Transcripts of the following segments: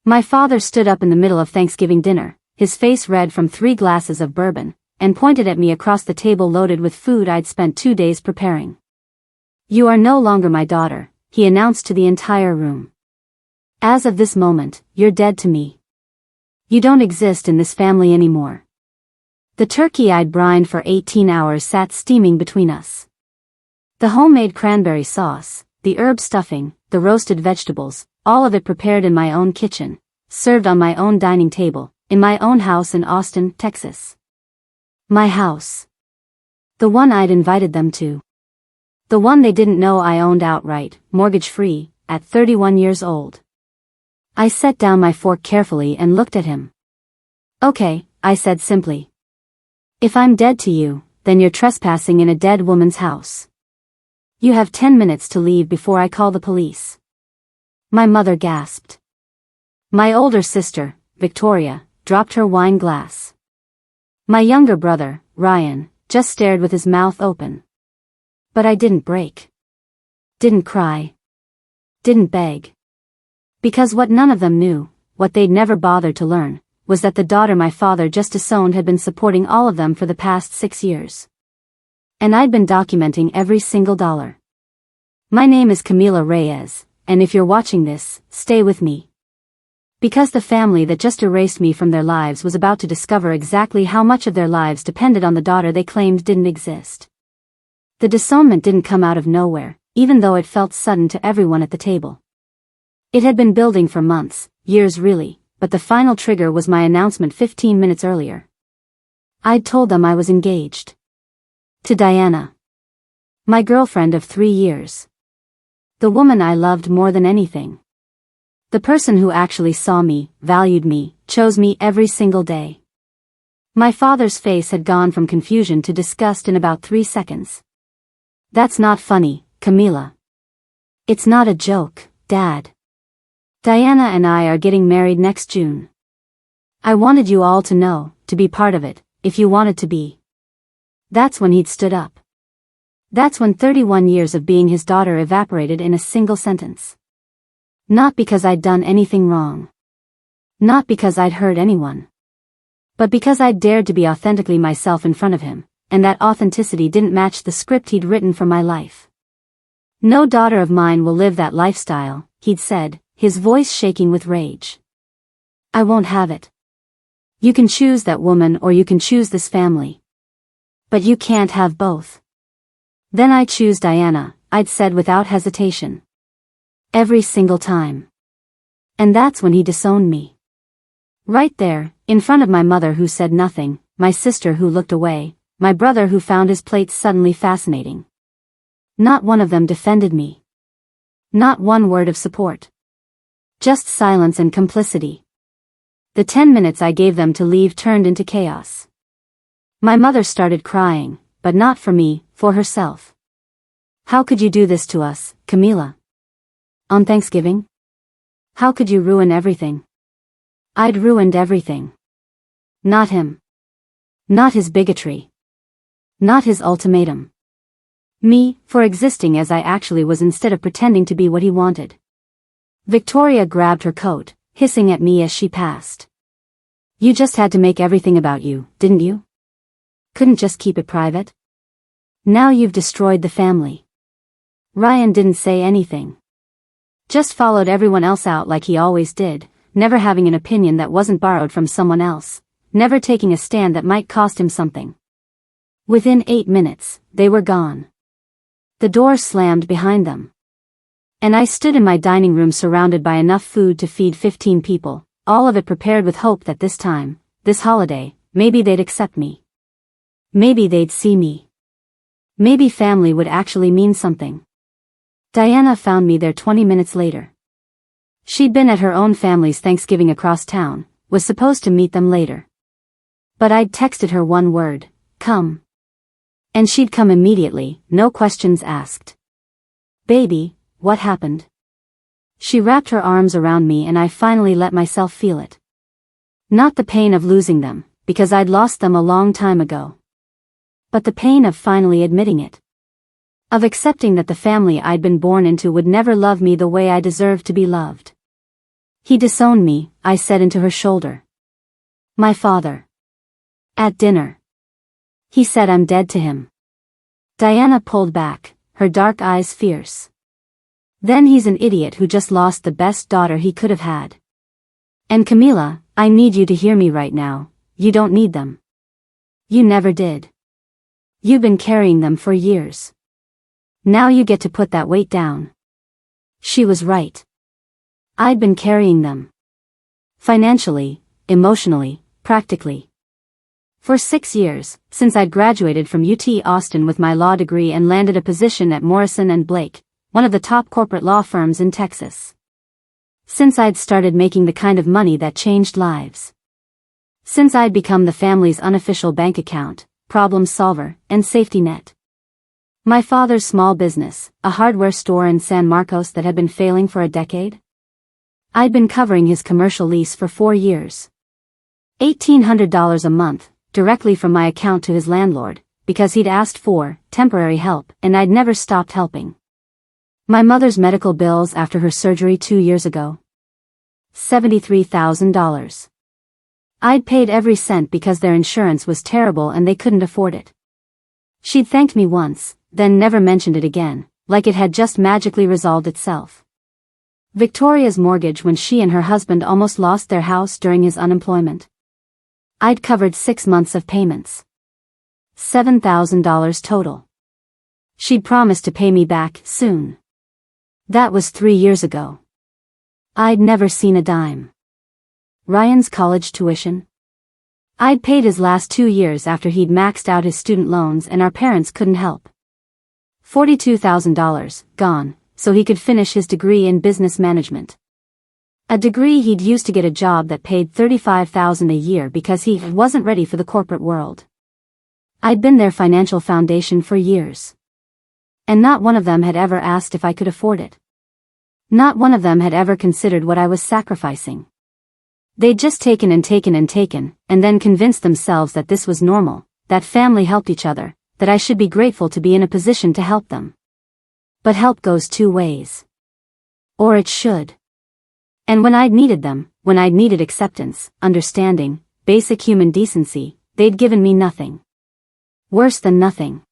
My father stood up in the middle of Thanksgiving dinner, his face red from 3 glasses of bourbon, and pointed at me across the table loaded with food I'd spent 2 days preparing. "You are no longer my daughter," he announced to the entire room. "As of this moment, you're dead to me. You don't exist in this family anymore." The turkey I'd brined for 18 hours sat steaming between us. The homemade cranberry sauce, the herb stuffing, the roasted vegetables, all of it prepared in my own kitchen, served on my own dining table, in my own house in Austin, Texas. My house. The one I'd invited them to. The one they didn't know I owned outright, mortgage-free, at 31 years old. I set down my fork carefully and looked at him. "Okay," I said simply. "If I'm dead to you, then you're trespassing in a dead woman's house. You have 10 minutes to leave before I call the police." My mother gasped. My older sister, Victoria, dropped her wine glass. My younger brother, Ryan, just stared with his mouth open. But I didn't break. Didn't cry. Didn't beg. Because what none of them knew, what they'd never bothered to learn, was that the daughter my father just disowned had been supporting all of them for the past 6 years. And I'd been documenting every single dollar. My name is Camila Reyes, and if you're watching this, stay with me. Because the family that just erased me from their lives was about to discover exactly how much of their lives depended on the daughter they claimed didn't exist. The disownment didn't come out of nowhere, even though it felt sudden to everyone at the table. It had been building for months, years really, but the final trigger was my announcement 15 minutes earlier. I'd told them I was engaged. To Diana. My girlfriend of 3 years. The woman I loved more than anything. The person who actually saw me, valued me, chose me every single day. My father's face had gone from confusion to disgust in about 3 seconds. "That's not funny, Camila. It's not a joke, Dad. Diana and I are getting married next June. I wanted you all to know, to be part of it, if you wanted to be." That's when he'd stood up. That's when 31 years of being his daughter evaporated in a single sentence. Not because I'd done anything wrong. Not because I'd hurt anyone. But because I'd dared to be authentically myself in front of him, and that authenticity didn't match the script he'd written for my life. "No daughter of mine will live that lifestyle," he'd said, his voice shaking with rage. "I won't have it. You can choose that woman or you can choose this family. But you can't have both." "Then I choose Diana," I'd said without hesitation. Every single time. And that's when he disowned me. Right there, in front of my mother who said nothing, my sister who looked away, my brother who found his plates suddenly fascinating. Not one of them defended me. Not one word of support. Just silence and complicity. The 10 minutes I gave them to leave turned into chaos. My mother started crying, but not for me, for herself. "How could you do this to us, Camila? On Thanksgiving? How could you ruin everything?" I'd ruined everything. Not him. Not his bigotry. Not his ultimatum. Me, for existing as I actually was instead of pretending to be what he wanted. Victoria grabbed her coat, hissing at me as she passed. "You just had to make everything about you, didn't you? Couldn't just keep it private? Now you've destroyed the family." Ryan didn't say anything. Just followed everyone else out like he always did, never having an opinion that wasn't borrowed from someone else, never taking a stand that might cost him something. Within 8 minutes, they were gone. The door slammed behind them. And I stood in my dining room surrounded by enough food to feed 15 people, all of it prepared with hope that this time, this holiday, maybe they'd accept me. Maybe they'd see me. Maybe family would actually mean something. Diana found me there 20 minutes later. She'd been at her own family's Thanksgiving across town, was supposed to meet them later. But I'd texted her one word, "Come." And she'd come immediately, no questions asked. "Baby, what happened?" She wrapped her arms around me and I finally let myself feel it. Not the pain of losing them, because I'd lost them a long time ago. But the pain of finally admitting it. Of accepting that the family I'd been born into would never love me the way I deserved to be loved. He disowned me, I said into her shoulder. My father. At dinner. He said I'm dead to him. Diana pulled back, her dark eyes fierce. Then he's an idiot who just lost the best daughter he could have had. And Camila, I need you to hear me right now, you don't need them. You never did. You've been carrying them for years. Now you get to put that weight down. She was right. I'd been carrying them. Financially, emotionally, practically. For 6 years, since I'd graduated from UT Austin with my law degree and landed a position at Morrison & Blake, one of the top corporate law firms in Texas. Since I'd started making the kind of money that changed lives. Since I'd become the family's unofficial bank account, problem solver, and safety net. My father's small business, a hardware store in San Marcos that had been failing for a decade. I'd been covering his commercial lease for 4 years. $1,800 a month, directly from my account to his landlord, because he'd asked for temporary help and I'd never stopped helping. My mother's medical bills after her surgery 2 years ago. $73,000. I'd paid every cent because their insurance was terrible and they couldn't afford it. She'd thanked me once, then never mentioned it again, like it had just magically resolved itself. Victoria's mortgage when she and her husband almost lost their house during his unemployment. I'd covered 6 months of payments. $7,000 total. She'd promised to pay me back soon. That was 3 years ago. I'd never seen a dime. Ryan's college tuition. I'd paid his last 2 years after he'd maxed out his student loans and our parents couldn't help. $42,000, gone, so he could finish his degree in business management. A degree he'd used to get a job that paid $35,000 a year because he wasn't ready for the corporate world. I'd been their financial foundation for years. And not one of them had ever asked if I could afford it. Not one of them had ever considered what I was sacrificing. They'd just taken and taken and taken, and then convinced themselves that this was normal, that family helped each other, that I should be grateful to be in a position to help them. But help goes 2 ways. Or it should. And when I'd needed them, when I'd needed acceptance, understanding, basic human decency, they'd given me nothing. Worse than nothing.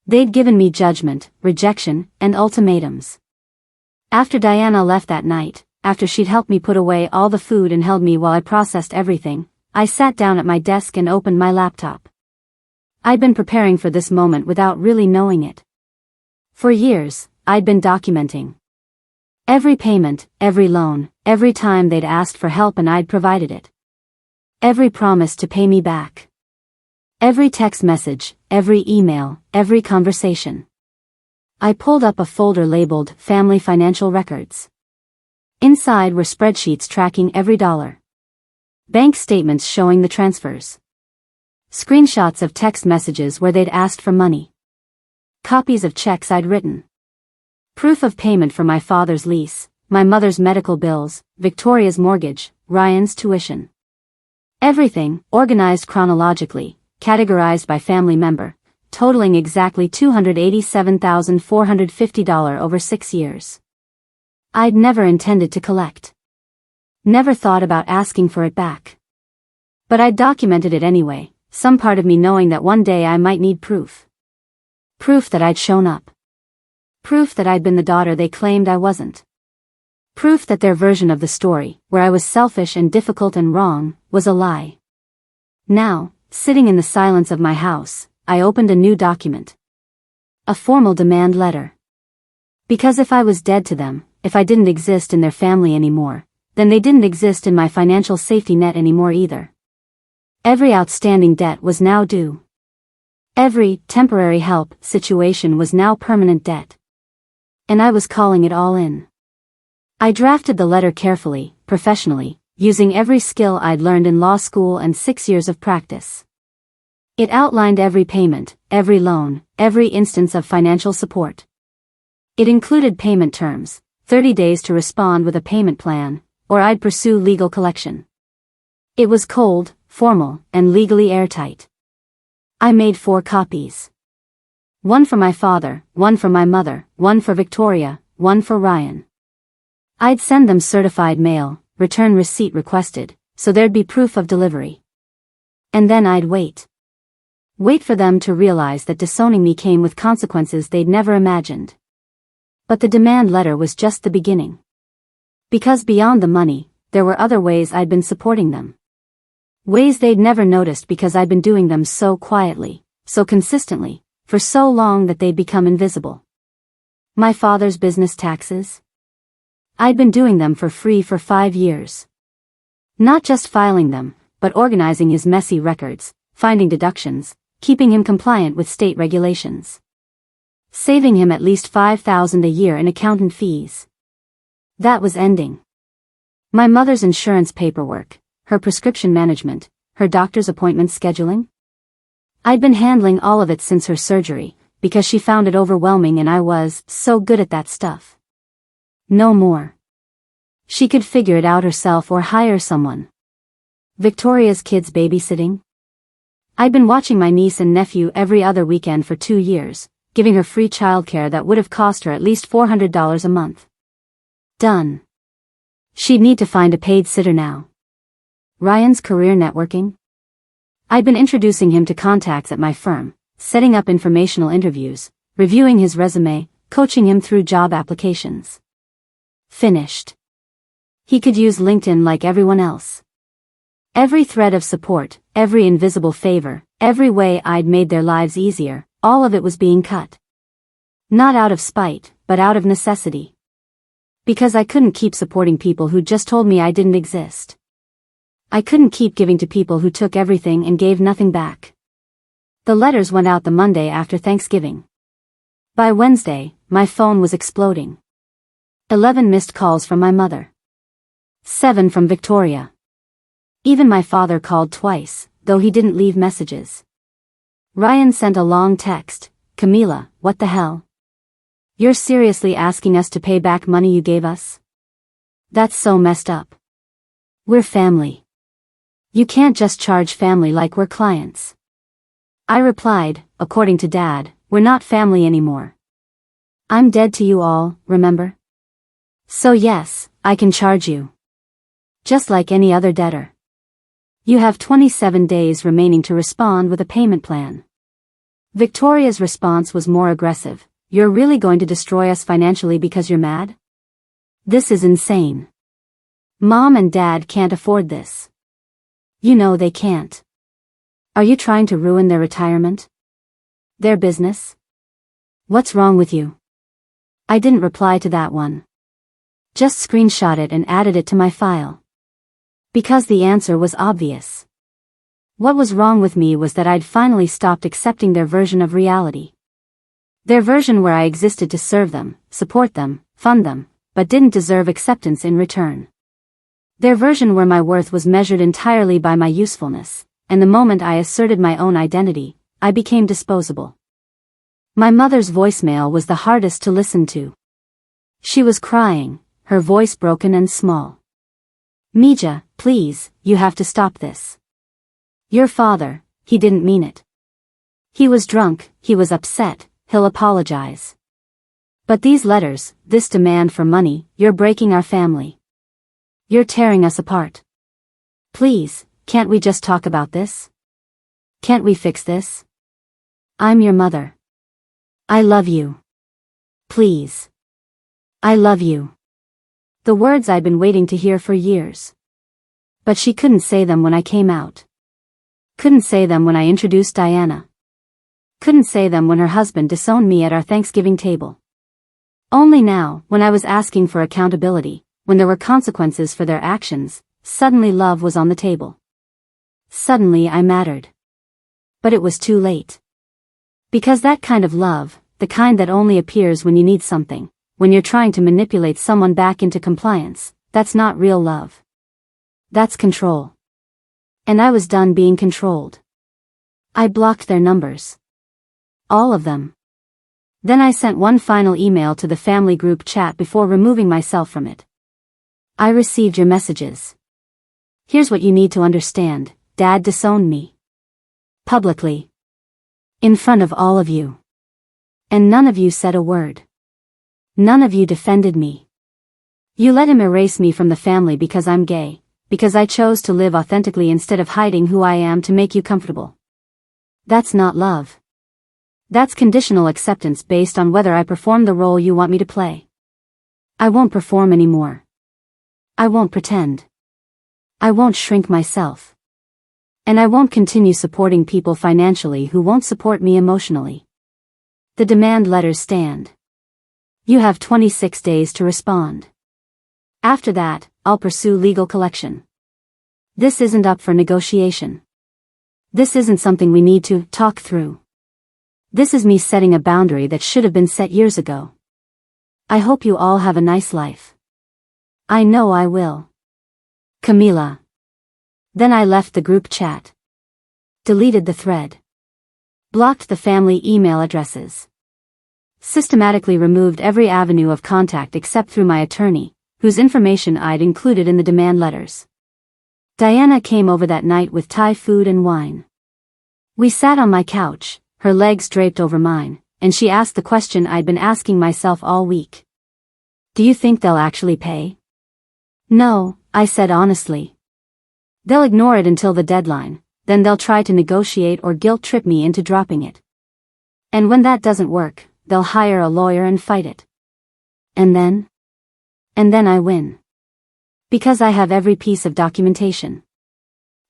They'd given me judgment, rejection, and ultimatums. After Diana left that night, after she'd helped me put away all the food and held me while I processed everything, I sat down at my desk and opened my laptop. I'd been preparing for this moment without really knowing it. For years, I'd been documenting. Every payment, every loan, every time they'd asked for help and I'd provided it. Every promise to pay me back. Every text message, every email, every conversation. I pulled up a folder labeled Family Financial Records. Inside were spreadsheets tracking every dollar. Bank statements showing the transfers. Screenshots of text messages where they'd asked for money. Copies of checks I'd written. Proof of payment for my father's lease, my mother's medical bills, Victoria's mortgage, Ryan's tuition. Everything, organized chronologically, categorized by family member, totaling exactly $287,450 over 6 years. I'd never intended to collect. Never thought about asking for it back. But I'd documented it anyway, some part of me knowing that one day I might need proof. Proof that I'd shown up. Proof that I'd been the daughter they claimed I wasn't. Proof that their version of the story, where I was selfish and difficult and wrong, was a lie. Now, sitting in the silence of my house, I opened a new document. A formal demand letter. Because if I was dead to them, if I didn't exist in their family anymore, then they didn't exist in my financial safety net anymore either. Every outstanding debt was now due. Every temporary help situation was now permanent debt. And I was calling it all in. I drafted the letter carefully, professionally, using every skill I'd learned in law school and 6 years of practice. It outlined every payment, every loan, every instance of financial support. It included payment terms, 30 days to respond with a payment plan, or I'd pursue legal collection. It was cold, formal, and legally airtight. I made 4 copies. One for my father, one for my mother, one for Victoria, one for Ryan. I'd send them certified mail, return receipt requested, so there'd be proof of delivery. And then I'd wait. Wait for them to realize that disowning me came with consequences they'd never imagined. But the demand letter was just the beginning. Because beyond the money, there were other ways I'd been supporting them. Ways they'd never noticed because I'd been doing them so quietly, so consistently, for so long that they'd become invisible. My father's business taxes? I'd been doing them for free for 5 years. Not just filing them, but organizing his messy records, finding deductions, keeping him compliant with state regulations. Saving him at least $5,000 a year in accountant fees. That was ending. My mother's insurance paperwork, her prescription management, her doctor's appointment scheduling. I'd been handling all of it since her surgery, because she found it overwhelming and I was so good at that stuff. No more. She could figure it out herself or hire someone. Victoria's kids babysitting? I'd been watching my niece and nephew every other weekend for 2 years, giving her free childcare that would have cost her at least $400 a month. Done. She'd need to find a paid sitter now. Ryan's career networking? I'd been introducing him to contacts at my firm, setting up informational interviews, reviewing his resume, coaching him through job applications. Finished. He could use LinkedIn like everyone else. Every thread of support, every invisible favor, every way I'd made their lives easier, all of it was being cut. Not out of spite, but out of necessity. Because I couldn't keep supporting people who just told me I didn't exist. I couldn't keep giving to people who took everything and gave nothing back. The letters went out the Monday after Thanksgiving. By Wednesday, my phone was exploding. 11 missed calls from my mother. 7 from Victoria. Even my father called twice, though he didn't leave messages. Ryan sent a long text, "Camila, what the hell? You're seriously asking us to pay back money you gave us? That's so messed up. We're family. You can't just charge family like we're clients." I replied, "According to Dad, we're not family anymore. I'm dead to you all, remember? So yes, I can charge you. Just like any other debtor. You have 27 days remaining to respond with a payment plan." Victoria's response was more aggressive. "You're really going to destroy us financially because you're mad? This is insane. Mom and Dad can't afford this. You know they can't. Are you trying to ruin their retirement? Their business? What's wrong with you?" I didn't reply to that one. Just screenshot it and added it to my file. Because the answer was obvious. What was wrong with me was that I'd finally stopped accepting their version of reality. Their version where I existed to serve them, support them, fund them, but didn't deserve acceptance in return. Their version where my worth was measured entirely by my usefulness, and the moment I asserted my own identity, I became disposable. My mother's voicemail was the hardest to listen to. She was crying, her voice broken and small. "Mija, please, you have to stop this. Your father, he didn't mean it. He was drunk, he was upset, he'll apologize. But these letters, this demand for money, you're breaking our family. You're tearing us apart. Please, can't we just talk about this? Can't we fix this? I'm your mother. I love you. Please. I love you." The words I'd been waiting to hear for years. But she couldn't say them when I came out. Couldn't say them when I introduced Diana. Couldn't say them when her husband disowned me at our Thanksgiving table. Only now, when I was asking for accountability, when there were consequences for their actions, suddenly love was on the table. Suddenly I mattered. But it was too late. Because that kind of love, the kind that only appears when you need something, when you're trying to manipulate someone back into compliance, that's not real love. That's control. And I was done being controlled. I blocked their numbers. All of them. Then I sent one final email to the family group chat before removing myself from it. "I received your messages. Here's what you need to understand. Dad disowned me. Publicly. In front of all of you. And none of you said a word. None of you defended me. You let him erase me from the family because I'm gay, because I chose to live authentically instead of hiding who I am to make you comfortable. That's not love. That's conditional acceptance based on whether I perform the role you want me to play. I won't perform anymore. I won't pretend. I won't shrink myself. And I won't continue supporting people financially who won't support me emotionally. The demand letters stand. You have 26 days to respond. After that, I'll pursue legal collection. This isn't up for negotiation. This isn't something we need to talk through. This is me setting a boundary that should have been set years ago. I hope you all have a nice life. I know I will. Camila. Then I left the group chat. Deleted the thread. Blocked the family email addresses. Systematically removed every avenue of contact except through my attorney, whose information I'd included in the demand letters. Diana came over that night with Thai food and wine. We sat on my couch, her legs draped over mine, and she asked the question I'd been asking myself all week. Do you think they'll actually pay? No, I said honestly. They'll ignore it until the deadline, then they'll try to negotiate or guilt-trip me into dropping it. And when that doesn't work, they'll hire a lawyer and fight it. And then I win. Because I have every piece of documentation.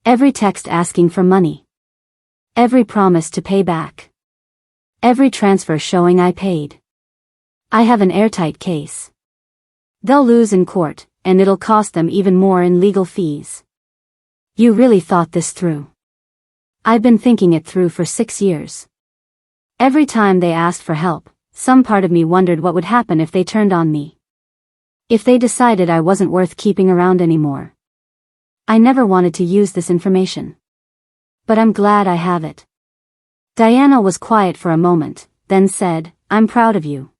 Every text asking for money. Every promise to pay back. Every transfer showing I paid. I have an airtight case. They'll lose in court, and it'll cost them even more in legal fees. You really thought this through. I've been thinking it through for 6 years. Every time they asked for help, some part of me wondered what would happen if they turned on me. If they decided I wasn't worth keeping around anymore. I never wanted to use this information. But I'm glad I have it. Diana was quiet for a moment, then said, I'm proud of you.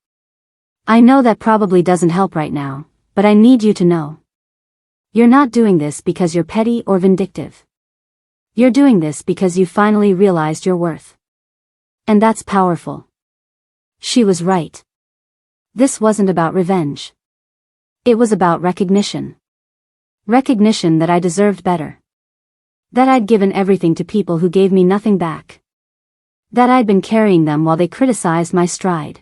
I know that probably doesn't help right now, but I need you to know. You're not doing this because you're petty or vindictive. You're doing this because you finally realized your worth. And that's powerful. She was right. This wasn't about revenge. It was about recognition. Recognition that I deserved better. That I'd given everything to people who gave me nothing back. That I'd been carrying them while they criticized my stride.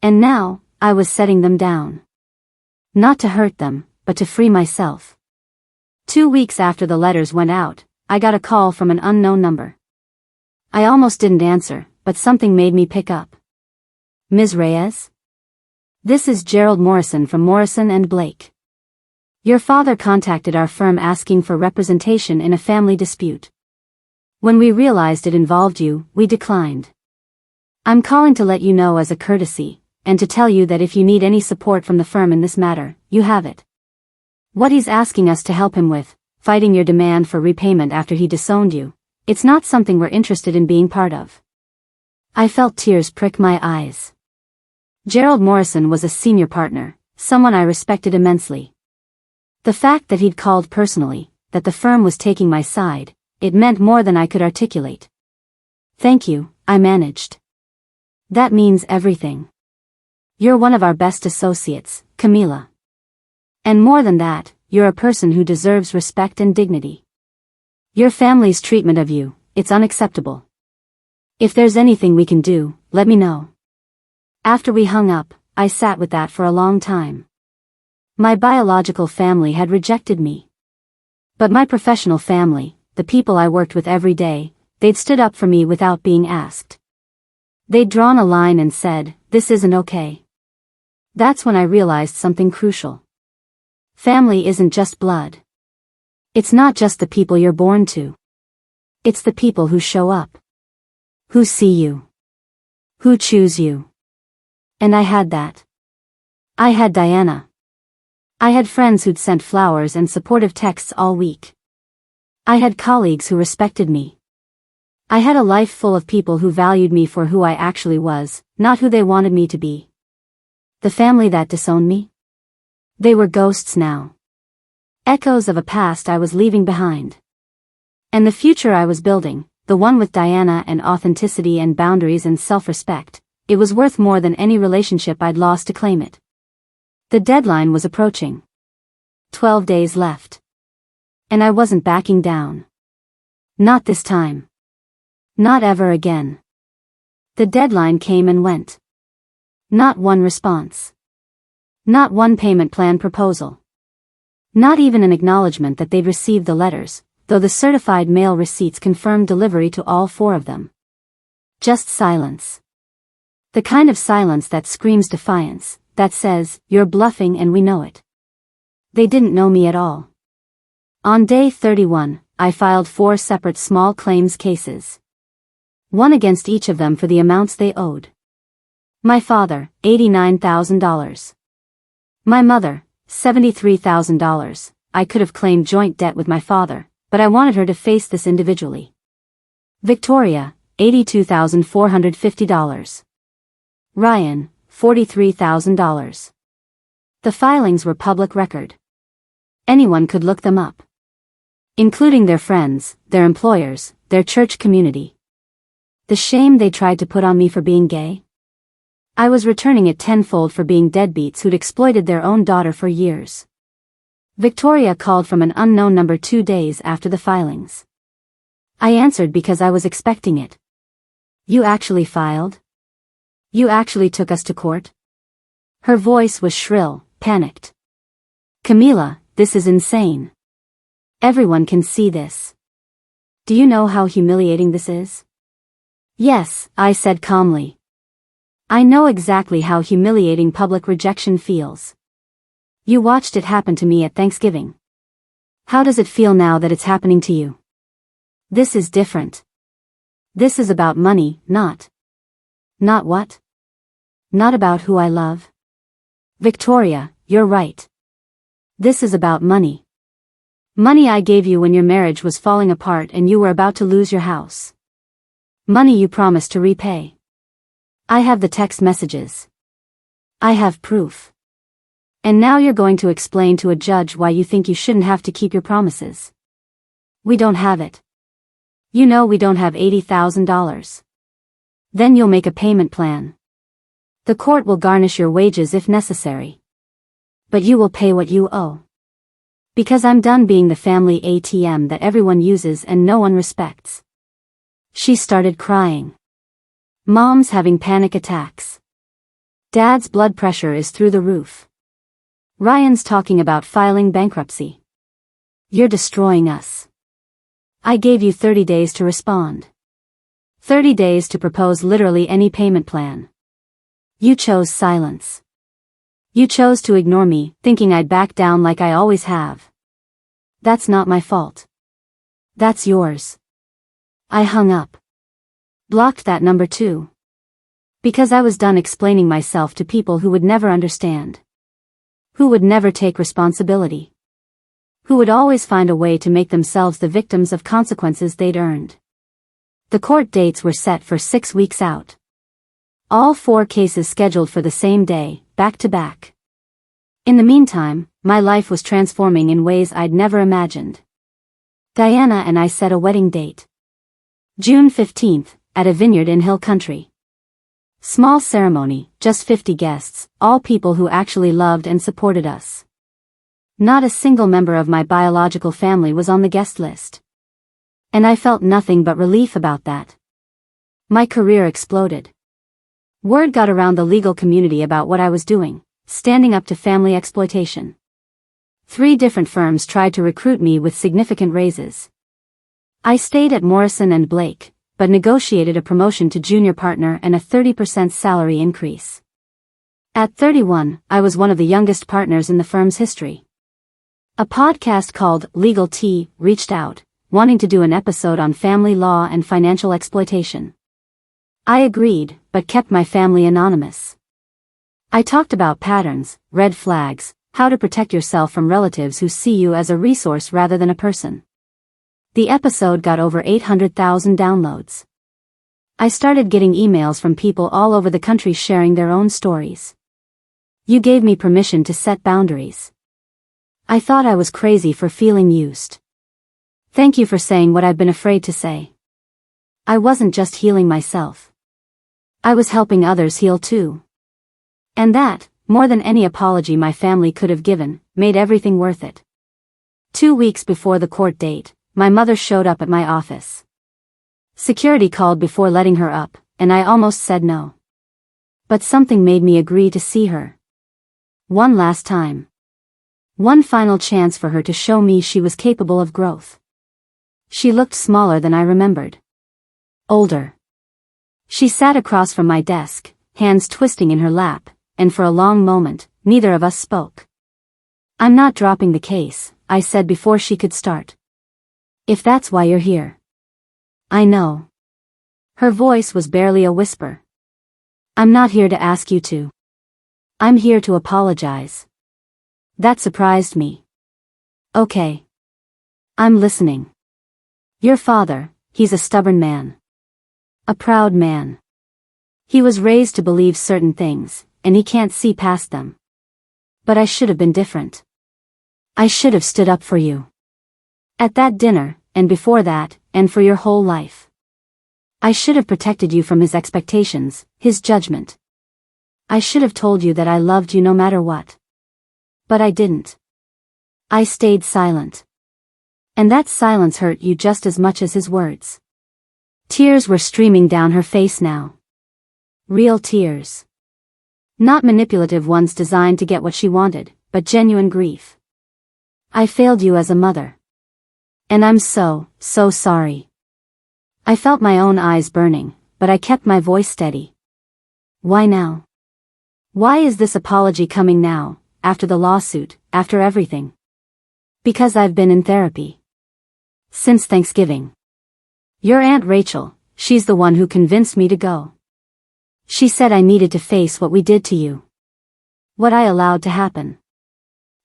And now, I was setting them down. Not to hurt them, but to free myself. 2 weeks after the letters went out, I got a call from an unknown number. I almost didn't answer, but something made me pick up. Ms. Reyes? This is Gerald Morrison from Morrison & Blake. Your father contacted our firm asking for representation in a family dispute. When we realized it involved you, we declined. I'm calling to let you know as a courtesy, and to tell you that if you need any support from the firm in this matter, you have it. What he's asking us to help him with, fighting your demand for repayment after he disowned you, it's not something we're interested in being part of. I felt tears prick my eyes. Gerald Morrison was a senior partner, someone I respected immensely. The fact that he'd called personally, that the firm was taking my side, it meant more than I could articulate. Thank you, I managed. That means everything. You're one of our best associates, Camila. And more than that, you're a person who deserves respect and dignity. Your family's treatment of you, it's unacceptable. If there's anything we can do, let me know. After we hung up, I sat with that for a long time. My biological family had rejected me. But my professional family, the people I worked with every day, they'd stood up for me without being asked. They'd drawn a line and said, this isn't okay. That's when I realized something crucial. Family isn't just blood. It's not just the people you're born to. It's the people who show up. Who see you. Who choose you. And I had that. I had Diana. I had friends who'd sent flowers and supportive texts all week. I had colleagues who respected me. I had a life full of people who valued me for who I actually was, not who they wanted me to be. The family that disowned me? They were ghosts now. Echoes of a past I was leaving behind. And the future I was building, the one with Diana and authenticity and boundaries and self-respect, it was worth more than any relationship I'd lost to claim it. The deadline was approaching. 12 days left. And I wasn't backing down. Not this time. Not ever again. The deadline came and went. Not one response. Not one payment plan proposal. Not even an acknowledgement that they'd received the letters, though the certified mail receipts confirmed delivery to all 4 of them. Just silence. The kind of silence that screams defiance, that says, "You're bluffing and we know it." They didn't know me at all. On day 31, I filed 4 separate small claims cases. One against each of them for the amounts they owed. My father, $89,000. My mother, $73,000. I could have claimed joint debt with my father, but I wanted her to face this individually. Victoria, $82,450. Ryan, $43,000. The filings were public record. Anyone could look them up. Including their friends, their employers, their church community. The shame they tried to put on me for being gay? I was returning it tenfold for being deadbeats who'd exploited their own daughter for years. Victoria called from an unknown number 2 days after the filings. I answered because I was expecting it. "You actually filed? You actually took us to court?" Her voice was shrill, panicked. "Camila, this is insane. Everyone can see this. Do you know how humiliating this is?" "Yes," I said calmly. "I know exactly how humiliating public rejection feels. You watched it happen to me at Thanksgiving. How does it feel now that it's happening to you? This is different. This is about money, not what? Not about who I love? Victoria, you're right. This is about money. Money I gave you when your marriage was falling apart and you were about to lose your house. Money you promised to repay. I have the text messages. I have proof. And now you're going to explain to a judge why you think you shouldn't have to keep your promises. We don't have it. You know we don't have $80,000. Then you'll make a payment plan. The court will garnish your wages if necessary. But you will pay what you owe. Because I'm done being the family ATM that everyone uses and no one respects." She started crying. Mom's having panic attacks. Dad's blood pressure is through the roof. Ryan's talking about filing bankruptcy. You're destroying us. I gave you 30 days to respond. 30 days to propose literally any payment plan. You chose silence. You chose to ignore me, thinking I'd back down like I always have. That's not my fault. That's yours. I hung up. Blocked that number too. Because I was done explaining myself to people who would never understand. Who would never take responsibility. Who would always find a way to make themselves the victims of consequences they'd earned. The court dates were set for 6 weeks out. All 4 cases scheduled for the same day, back to back. In the meantime, my life was transforming in ways I'd never imagined. Diana and I set a wedding date. June 15th, at a vineyard in Hill Country. Small ceremony, just 50 guests, all people who actually loved and supported us. Not a single member of my biological family was on the guest list. And I felt nothing but relief about that. My career exploded. Word got around the legal community about what I was doing, standing up to family exploitation. 3 different firms tried to recruit me with significant raises. I stayed at Morrison & Blake, but negotiated a promotion to junior partner and a 30% salary increase. At 31, I was one of the youngest partners in the firm's history. A podcast called Legal Tea reached out, wanting to do an episode on family law and financial exploitation. I agreed, but kept my family anonymous. I talked about patterns, red flags, how to protect yourself from relatives who see you as a resource rather than a person. The episode got over 800,000 downloads. I started getting emails from people all over the country sharing their own stories. You gave me permission to set boundaries. I thought I was crazy for feeling used. Thank you for saying what I've been afraid to say. I wasn't just healing myself. I was helping others heal too. And that, more than any apology my family could have given, made everything worth it. 2 weeks before the court date, my mother showed up at my office. Security called before letting her up, and I almost said no. But something made me agree to see her. One last time. One final chance for her to show me she was capable of growth. She looked smaller than I remembered. Older. She sat across from my desk, hands twisting in her lap, and for a long moment, neither of us spoke. "I'm not dropping the case," I said before she could start. "If that's why you're here." "I know." Her voice was barely a whisper. "I'm not here to ask you to. I'm here to apologize." That surprised me. "Okay. I'm listening." "Your father, he's a stubborn man. A proud man. He was raised to believe certain things, and he can't see past them. But I should have been different. I should have stood up for you. At that dinner, and before that, and for your whole life. I should have protected you from his expectations, his judgment. I should have told you that I loved you no matter what. But I didn't. I stayed silent. And that silence hurt you just as much as his words." Tears were streaming down her face now. Real tears. Not manipulative ones designed to get what she wanted, but genuine grief. "I failed you as a mother. And I'm so sorry." I felt my own eyes burning, but I kept my voice steady. "Why now? Why is this apology coming now, after the lawsuit, after everything?" "Because I've been in therapy. Since Thanksgiving. Your Aunt Rachel, she's the one who convinced me to go. She said I needed to face what we did to you. What I allowed to happen.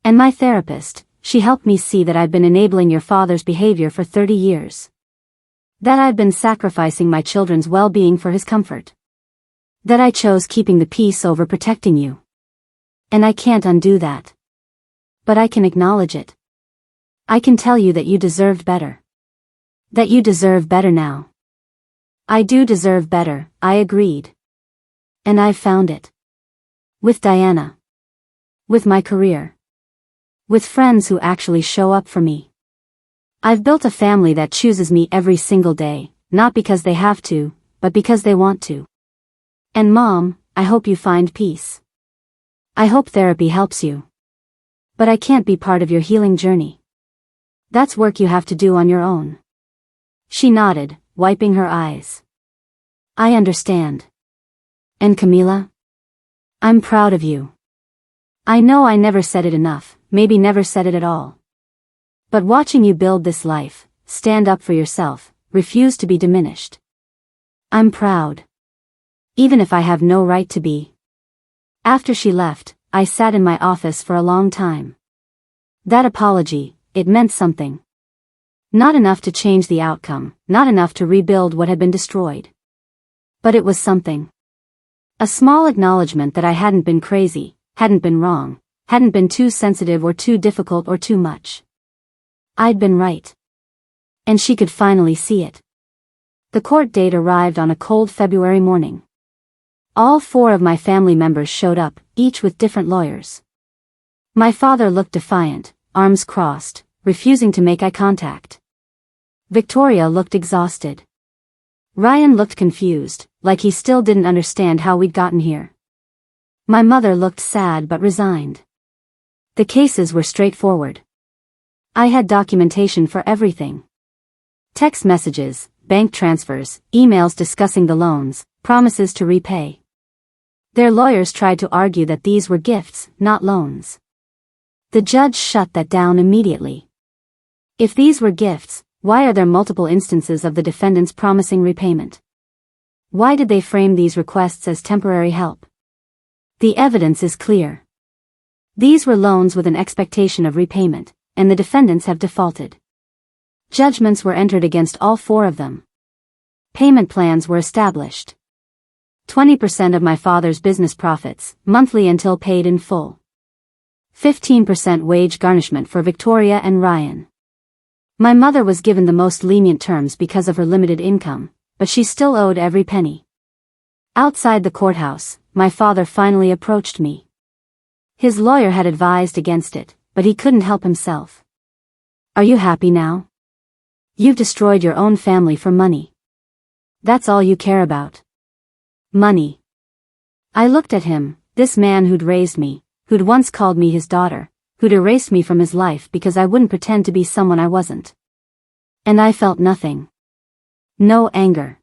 And my therapist, she helped me see that I've been enabling your father's behavior for 30 years. That I've been sacrificing my children's well-being for his comfort. That I chose keeping the peace over protecting you. And I can't undo that. But I can acknowledge it. I can tell you that you deserved better. That you deserve better now." "I do deserve better," I agreed. "And I've found it. With Diana. With my career. With friends who actually show up for me. I've built a family that chooses me every single day, not because they have to, but because they want to. And Mom, I hope you find peace. I hope therapy helps you. But I can't be part of your healing journey. That's work you have to do on your own." She nodded, wiping her eyes. "I understand. And Camila? I'm proud of you. I know I never said it enough, maybe never said it at all. But watching you build this life, stand up for yourself, refuse to be diminished. I'm proud. Even if I have no right to be." After she left, I sat in my office for a long time. That apology, it meant something. Not enough to change the outcome, not enough to rebuild what had been destroyed. But it was something. A small acknowledgement that I hadn't been crazy, hadn't been wrong, hadn't been too sensitive or too difficult or too much. I'd been right. And she could finally see it. The court date arrived on a cold February morning. All 4 of my family members showed up, each with different lawyers. My father looked defiant, arms crossed, refusing to make eye contact. Victoria looked exhausted. Ryan looked confused, like he still didn't understand how we'd gotten here. My mother looked sad but resigned. The cases were straightforward. I had documentation for everything. Text messages, bank transfers, emails discussing the loans, promises to repay. Their lawyers tried to argue that these were gifts, not loans. The judge shut that down immediately. If these were gifts, why are there multiple instances of the defendants promising repayment? Why did they frame these requests as temporary help? The evidence is clear. These were loans with an expectation of repayment, and the defendants have defaulted. Judgments were entered against all 4 of them. Payment plans were established. 20% of my father's business profits, monthly until paid in full. 15% wage garnishment for Victoria and Ryan. My mother was given the most lenient terms because of her limited income, but she still owed every penny. Outside the courthouse, my father finally approached me. His lawyer had advised against it, but he couldn't help himself. Are you happy now? You've destroyed your own family for money. That's all you care about. Money. I looked at him, this man who'd raised me, who'd once called me his daughter, who'd erased me from his life because I wouldn't pretend to be someone I wasn't. And I felt nothing. No anger.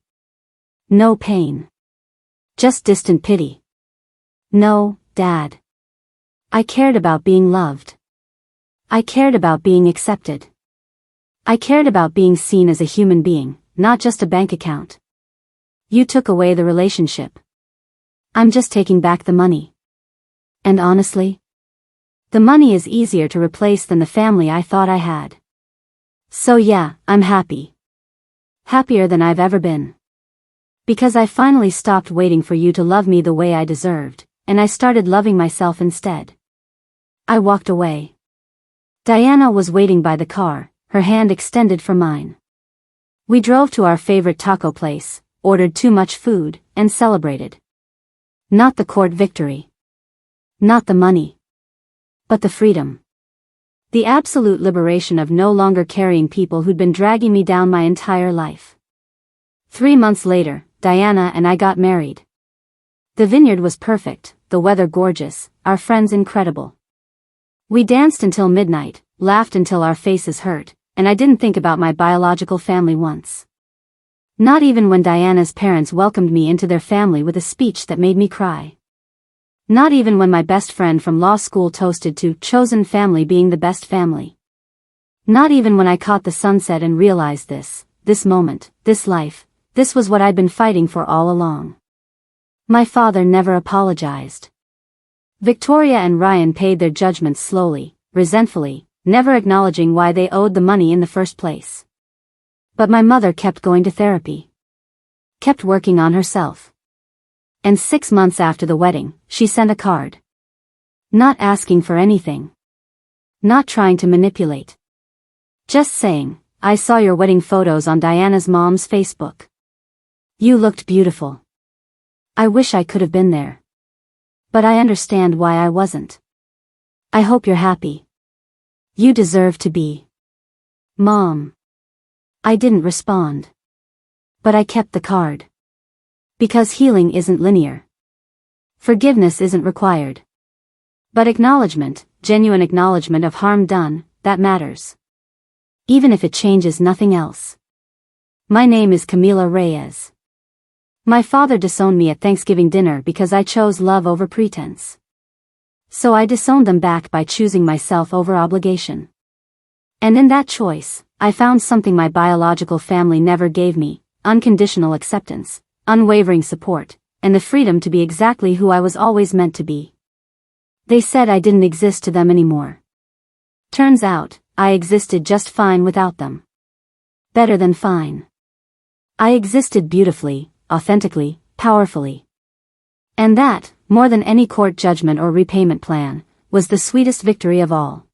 No pain. Just distant pity. No, Dad. I cared about being loved. I cared about being accepted. I cared about being seen as a human being, not just a bank account. You took away the relationship. I'm just taking back the money. And honestly, the money is easier to replace than the family I thought I had. So yeah, I'm happy. Happier than I've ever been. Because I finally stopped waiting for you to love me the way I deserved, and I started loving myself instead. I walked away. Diana was waiting by the car, her hand extended for mine. We drove to our favorite taco place, ordered too much food, and celebrated. Not the court victory. Not the money. But the freedom. The absolute liberation of no longer carrying people who'd been dragging me down my entire life. 3 months later, Diana and I got married. The vineyard was perfect, the weather gorgeous, our friends incredible. We danced until midnight, laughed until our faces hurt, and I didn't think about my biological family once. Not even when Diana's parents welcomed me into their family with a speech that made me cry. Not even when my best friend from law school toasted to chosen family being the best family. Not even when I caught the sunset and realized this moment, this life, this was what I'd been fighting for all along. My father never apologized. Victoria and Ryan paid their judgments slowly, resentfully, never acknowledging why they owed the money in the first place. But my mother kept going to therapy. Kept working on herself. And 6 months after the wedding, she sent a card. Not asking for anything. Not trying to manipulate. Just saying, I saw your wedding photos on Diana's mom's Facebook. You looked beautiful. I wish I could have been there. But I understand why I wasn't. I hope you're happy. You deserve to be. Mom. I didn't respond. But I kept the card. Because healing isn't linear. Forgiveness isn't required. But acknowledgement, genuine acknowledgement of harm done, that matters. Even if it changes nothing else. My name is Camila Reyes. My father disowned me at Thanksgiving dinner because I chose love over pretense. So I disowned them back by choosing myself over obligation. And in that choice, I found something my biological family never gave me, unconditional acceptance, unwavering support, and the freedom to be exactly who I was always meant to be. They said I didn't exist to them anymore. Turns out, I existed just fine without them. Better than fine. I existed beautifully, authentically, powerfully. And that, more than any court judgment or repayment plan, was the sweetest victory of all.